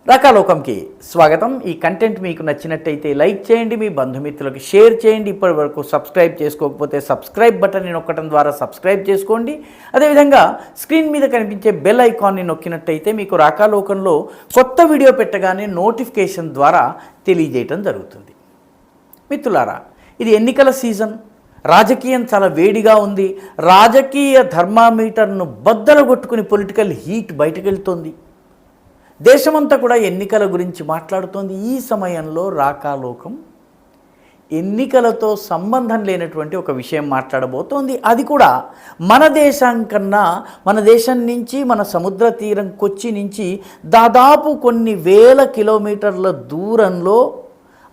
రాకాలోకంకి స్వాగతం. ఈ కంటెంట్ మీకు నచ్చినట్టయితే లైక్ చేయండి, మీ బంధుమిత్రులకు షేర్ చేయండి. ఇప్పటి వరకు సబ్స్క్రైబ్ చేసుకోకపోతే సబ్స్క్రైబ్ బటన్ని నొక్కడం ద్వారా సబ్స్క్రైబ్ చేసుకోండి. అదేవిధంగా స్క్రీన్ మీద కనిపించే బెల్ ఐకాన్ని నొక్కినట్టయితే మీకు రాకాలోకంలో కొత్త వీడియో పెట్టగానే నోటిఫికేషన్ ద్వారా తెలియజేయటం జరుగుతుంది. మిత్రులారా, ఇది ఎన్నికల సీజన్. రాజకీయం చాలా వేడిగా ఉంది. రాజకీయ థర్మామీటర్ను బద్దలు కొట్టుకుని పొలిటికల్ హీట్ బయటకు వెళ్తోంది. దేశమంతా కూడా ఎన్నికల గురించి మాట్లాడుతోంది. ఈ సమయంలో రాకాలోకం ఎన్నికలతో సంబంధం లేనటువంటి ఒక విషయం మాట్లాడబోతోంది. అది కూడా మన దేశం కన్నా, మన దేశం నుంచి, మన సముద్ర తీరం కొచ్చి నుంచి దాదాపు కొన్ని వేల కిలోమీటర్ల దూరంలో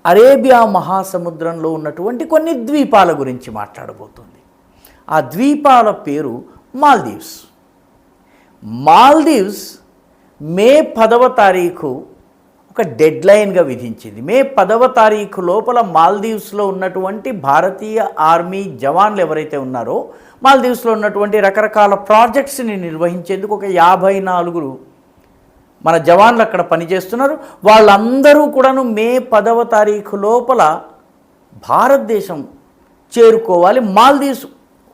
అరేబియా మహాసముద్రంలో ఉన్నటువంటి కొన్ని ద్వీపాల గురించి మాట్లాడబోతోంది. ఆ ద్వీపాల పేరు మాల్దీవ్స్. మాల్దీవ్స్ మే 10వ తారీఖు ఒక డెడ్ లైన్గా విధించింది. మే 10వ తారీఖు లోపల మాల్దీవ్స్లో ఉన్నటువంటి భారతీయ ఆర్మీ జవాన్లు ఎవరైతే ఉన్నారో, మాల్దీవ్స్లో ఉన్నటువంటి రకరకాల ప్రాజెక్ట్స్ని నిర్వహించేందుకు ఒక 54 మన జవాన్లు అక్కడ పనిచేస్తున్నారు. వాళ్ళందరూ కూడాను మే 10వ తారీఖు లోపల భారతదేశం చేరుకోవాలి, మాల్దీవ్స్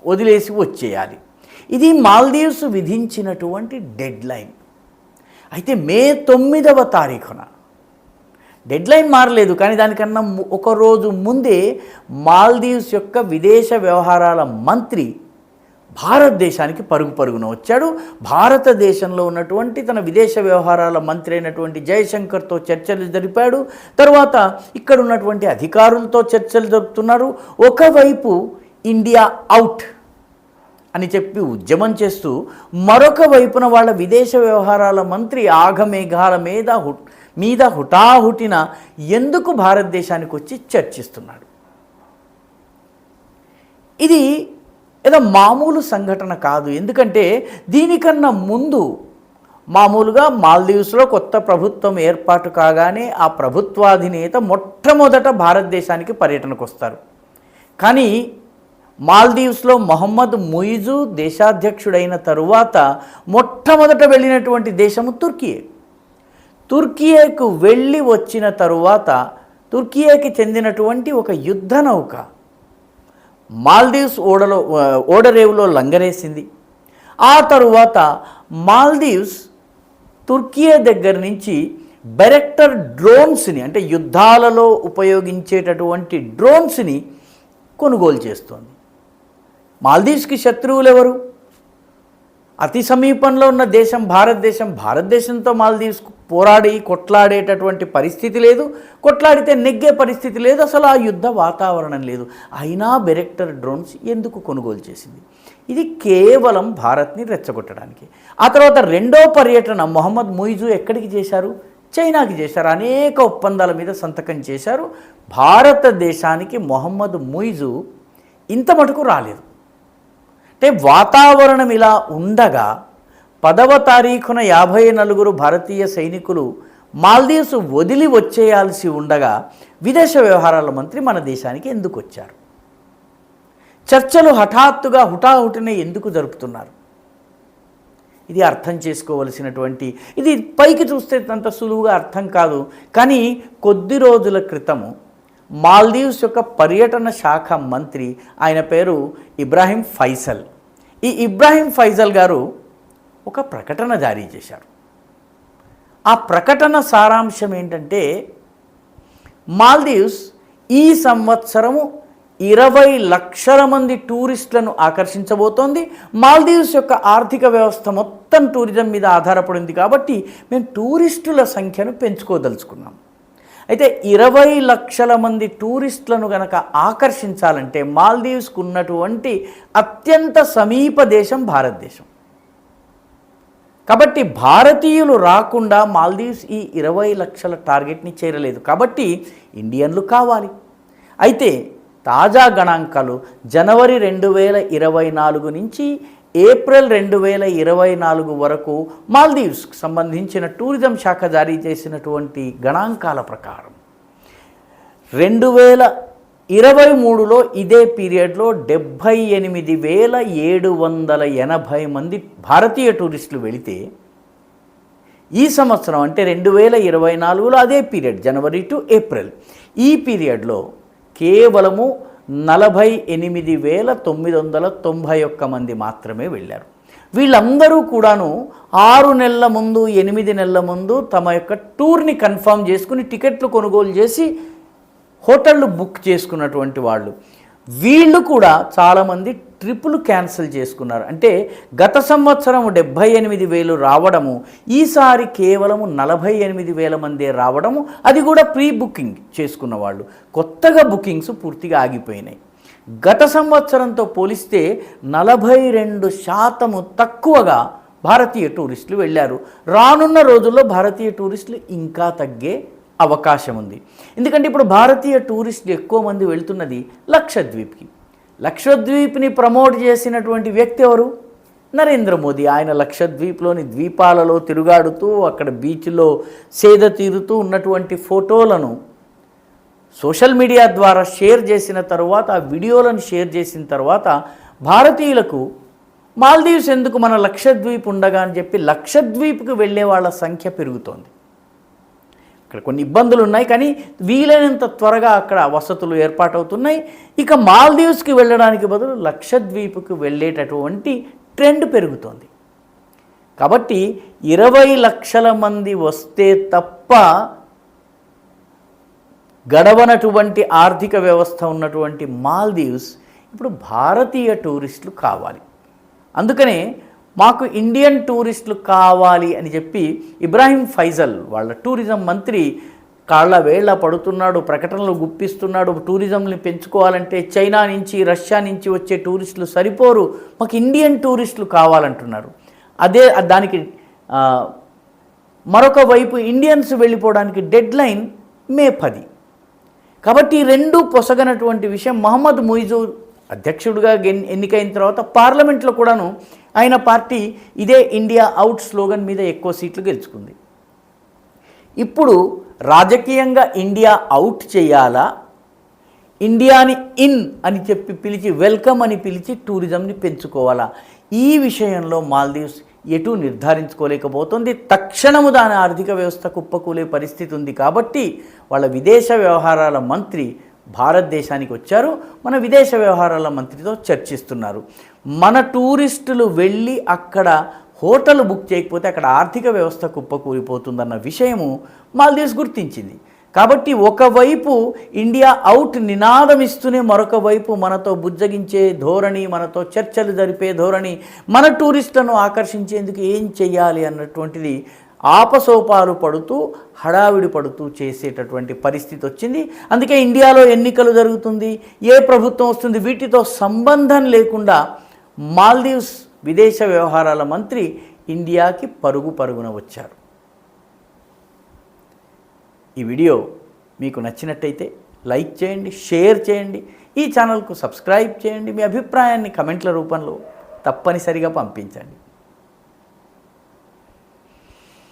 వదిలేసి వచ్చేయాలి. ఇది మాల్దీవ్స్ విధించినటువంటి డెడ్ లైన్. అయితే మే 9వ తారీఖున డెడ్ లైన్ మారలేదు, కానీ దానికన్నా ఒక రోజు ముందే మాల్దీవ్స్ యొక్క విదేశ వ్యవహారాల మంత్రి భారతదేశానికి పరుగున వచ్చాడు. భారతదేశంలో ఉన్నటువంటి తన విదేశ వ్యవహారాల మంత్రి అయినటువంటి జయశంకర్తో చర్చలు జరిపాడు. తర్వాత ఇక్కడ ఉన్నటువంటి అధికారులతో చర్చలు జరుపుతున్నారు. ఒకవైపు ఇండియా అవుట్ అని చెప్పి ఉద్యమం చేస్తూ, మరొక వైపున వాళ్ళ విదేశ వ్యవహారాల మంత్రి ఆగమేఘాల మీద హుటాహుటిన ఎందుకు భారతదేశానికి వచ్చి చర్చిస్తున్నాడు. ఇది ఏదో మామూలు సంఘటన కాదు. ఎందుకంటే దీనికన్నా ముందు మామూలుగా మాల్దీవ్స్లో కొత్త ప్రభుత్వం ఏర్పాటు కాగానే ఆ ప్రభుత్వాధినేత మొట్టమొదట భారతదేశానికి పర్యటనకు వస్తారు. కానీ మాల్దీవ్స్లో మొహమ్మద్ ముయిజు దేశాధ్యక్షుడైన తరువాత మొట్టమొదట వెళ్ళినటువంటి దేశము తుర్కియే. తుర్కియేకు వెళ్ళి వచ్చిన తరువాత తుర్కియేకి చెందినటువంటి ఒక యుద్ధ నౌక మాల్దీవ్స్ ఓడరేవులో లంగరేసింది. ఆ తరువాత మాల్దీవ్స్ తుర్కియే దగ్గర నుంచి బెరెక్టర్ డ్రోన్స్ని, అంటే యుద్ధాలలో ఉపయోగించేటటువంటి డ్రోన్స్ని కొనుగోలు చేస్తోంది. మాల్దీవ్స్కి శత్రువులు ఎవరు? అతి సమీపంలో ఉన్న దేశం భారతదేశం. భారతదేశంతో మాల్దీవ్స్ కొట్లాడేటటువంటి పరిస్థితి లేదు, కొట్లాడితే నెగ్గే పరిస్థితి లేదు, అసలు ఆ యుద్ధ వాతావరణం లేదు. అయినా బెరెక్టర్ డ్రోన్స్ ఎందుకు కొనుగోలు చేసింది? ఇది కేవలం భారత్ని రెచ్చగొట్టడానికి. ఆ తర్వాత రెండో పర్యటన మొహమ్మద్ ముయిజు ఎక్కడికి చేశారు? చైనాకి చేశారు. అనేక ఒప్పందాల మీద సంతకం చేశారు. భారతదేశానికి మొహమ్మద్ ముయిజు ఇంత మటుకు రాలేదు. అంటే వాతావరణం ఇలా ఉండగా 10వ తారీఖున 54 భారతీయ సైనికులు మాల్దీవ్స్ వదిలి వచ్చేయాల్సి ఉండగా విదేశ వ్యవహారాల మంత్రి మన దేశానికి ఎందుకు వచ్చారు? చర్చలు హుటాహుటిన ఎందుకు జరుపుతున్నారు? ఇది అర్థం చేసుకోవలసినటువంటి, ఇది పైకి చూస్తే అంత సులువుగా అర్థం కాదు. కానీ కొద్ది రోజుల క్రితము మాల్దీవ్స్ యొక్క పర్యటన శాఖ మంత్రి, ఆయన పేరు ఇబ్రాహీం ఫైసల్. ఈ ఇబ్రాహీం ఫైసల్ గారు ఒక ప్రకటన జారీ చేశారు. ఆ ప్రకటన సారాంశం ఏంటంటే, మాల్దీవ్స్ ఈ సంవత్సరము 20 లక్షల మంది టూరిస్టులను ఆకర్షించబోతోంది. మాల్దీవ్స్ యొక్క ఆర్థిక వ్యవస్థ మొత్తం టూరిజం మీద ఆధారపడింది కాబట్టి మేము టూరిస్టుల సంఖ్యను పెంచుకోదలుచుకున్నాం. అయితే 20 లక్షల మంది టూరిస్టులను కనుక ఆకర్షించాలంటే మాల్దీవ్స్కు ఉన్నటువంటి అత్యంత సమీప దేశం భారతదేశం. కాబట్టి భారతీయులు రాకుండా మాల్దీవ్స్ ఈ 20 లక్షల టార్గెట్ని చేరలేదు. కాబట్టి ఇండియన్లు కావాలి. అయితే తాజా గణాంకాలు జనవరి 2024 నుంచి ఏప్రిల్ 2024 వరకు మాల్దీవ్స్కి సంబంధించిన టూరిజం శాఖ జారీ చేసినటువంటి గణాంకాల ప్రకారం 2023లో ఇదే పీరియడ్లో 78,780 మంది భారతీయ టూరిస్టులు వెళితే ఈ సంవత్సరం అంటే 2024లో అదే పీరియడ్ జనవరి టు ఏప్రిల్, ఈ పీరియడ్లో కేవలము 48,991 మంది మాత్రమే వెళ్ళారు. వీళ్ళందరూ కూడాను 6 నెలల ముందు 8 నెలల ముందు తమ యొక్క టూర్ని కన్ఫర్మ్ చేసుకుని టికెట్లు కొనుగోలు చేసి హోటళ్ళు బుక్ చేసుకున్నటువంటి వాళ్ళు. వీళ్ళు కూడా చాలామంది ట్రిప్పులు క్యాన్సిల్ చేసుకున్నారు. అంటే గత సంవత్సరం 78,000 రావడము, ఈసారి కేవలము 48,000 మందే రావడము, అది కూడా ప్రీ బుకింగ్ చేసుకున్న వాళ్ళు. కొత్తగా బుకింగ్స్ పూర్తిగా ఆగిపోయినాయి. గత సంవత్సరంతో పోలిస్తే 42% తక్కువగా భారతీయ టూరిస్టులు వెళ్ళారు. రానున్న రోజుల్లో భారతీయ టూరిస్టులు ఇంకా తగ్గే అవకాశం ఉంది. ఎందుకంటే ఇప్పుడు భారతీయ టూరిస్టులు ఎక్కువ మంది వెళ్తున్నది లక్షద్వీప్కి. లక్షద్వీప్ని ప్రమోట్ చేసినటువంటి వ్యక్తి ఎవరు? నరేంద్ర మోదీ. ఆయన లక్షద్వీప్లోని ద్వీపాలలో తిరుగాడుతూ అక్కడ బీచ్లో సేద తీరుతూ ఉన్నటువంటి ఫోటోలను సోషల్ మీడియా ద్వారా షేర్ చేసిన తర్వాత, ఆ వీడియోలను షేర్ చేసిన తర్వాత భారతీయులకు మాల్దీవ్స్ ఎందుకు, మన లక్షద్వీప్ ఉండగా అని చెప్పి లక్షద్వీప్కి వెళ్ళే వాళ్ళ సంఖ్య పెరుగుతోంది. ఇక్కడ కొన్ని ఇబ్బందులు ఉన్నాయి, కానీ వీలైనంత త్వరగా అక్కడ వసతులు ఏర్పాటవుతున్నాయి. ఇక మాల్దీవ్స్కి వెళ్ళడానికి బదులు లక్షద్వీప్కి వెళ్ళేటటువంటి ట్రెండ్ పెరుగుతోంది. కాబట్టి 20 లక్షల మంది వస్తే తప్ప గడవనటువంటి ఆర్థిక వ్యవస్థ ఉన్నటువంటి మాల్దీవ్స్ ఇప్పుడు భారతీయ టూరిస్టులు కావాలి. అందుకనే మాకు ఇండియన్ టూరిస్టులు కావాలి అని చెప్పి ఇబ్రాహీం ఫైజల్ వాళ్ళ టూరిజం మంత్రి కాళ్ళ వేళ్ళ పడుతున్నాడు, ప్రకటనలు గుప్పిస్తున్నాడు. టూరిజంని పెంచుకోవాలంటే చైనా నుంచి, రష్యా నుంచి వచ్చే టూరిస్టులు సరిపోరు, మాకు ఇండియన్ టూరిస్టులు కావాలంటున్నారు. అదే దానికి మరొక వైపు ఇండియన్స్ వెళ్ళిపోవడానికి డెడ్ లైన్ మే 10. కాబట్టి రెండు పొసగనటువంటి విషయం. మహమ్మద్ ముయిజు అధ్యక్షుడిగా ఎన్నికైన తర్వాత పార్లమెంట్లో కూడాను ఆయన పార్టీ ఇదే ఇండియా అవుట్ స్లోగన్ మీద ఎక్కువ సీట్లు గెలుచుకుంది. ఇప్పుడు రాజకీయంగా ఇండియా అవుట్ చేయాలా, ఇండియాని ఇన్ అని చెప్పి పిలిచి వెల్కమ్ అని పిలిచి టూరిజంని పెంచుకోవాలా, ఈ విషయంలో మాల్దీవ్స్ ఎటు నిర్ధారించుకోలేకపోతుంది. తక్షణము దాని ఆర్థిక వ్యవస్థ కుప్పకూలే పరిస్థితి ఉంది. కాబట్టి వాళ్ళ విదేశ వ్యవహారాల మంత్రి భారతదేశానికి వచ్చారు. మన విదేశ వ్యవహారాల మంత్రితో చర్చిస్తున్నారు. మన టూరిస్టులు వెళ్ళి అక్కడ హోటల్ బుక్ చేయకపోతే అక్కడ ఆర్థిక వ్యవస్థ కుప్పకూలిపోతుందన్న విషయము మాల్దీవ్స్ గుర్తించింది. కాబట్టి ఒకవైపు ఇండియా అవుట్ నినాదం ఇస్తూనే మరొక వైపు మనతో బుజ్జగించే ధోరణి, మనతో చర్చలు జరిపే ధోరణి, మన టూరిస్టులను ఆకర్షించేందుకు ఏం చెయ్యాలి అన్నటువంటిది ఆపసోపాలు పడుతూ హడావిడి పడుతూ చేసేటటువంటి పరిస్థితి వచ్చింది. అందుకే ఇండియాలో ఎన్నికలు జరుగుతుంది, ఏ ప్రభుత్వం వస్తుంది, వీటితో సంబంధం లేకుండా మాల్దీవ్స్ విదేశ వ్యవహారాల మంత్రి ఇండియాకి పరుగున వచ్చారు. ఈ వీడియో మీకు నచ్చినట్టయితే లైక్ చేయండి, షేర్ చేయండి, ఈ ఛానల్కు సబ్స్క్రైబ్ చేయండి. మీ అభిప్రాయాన్ని కమెంట్ల రూపంలో తప్పనిసరిగా పంపించండి.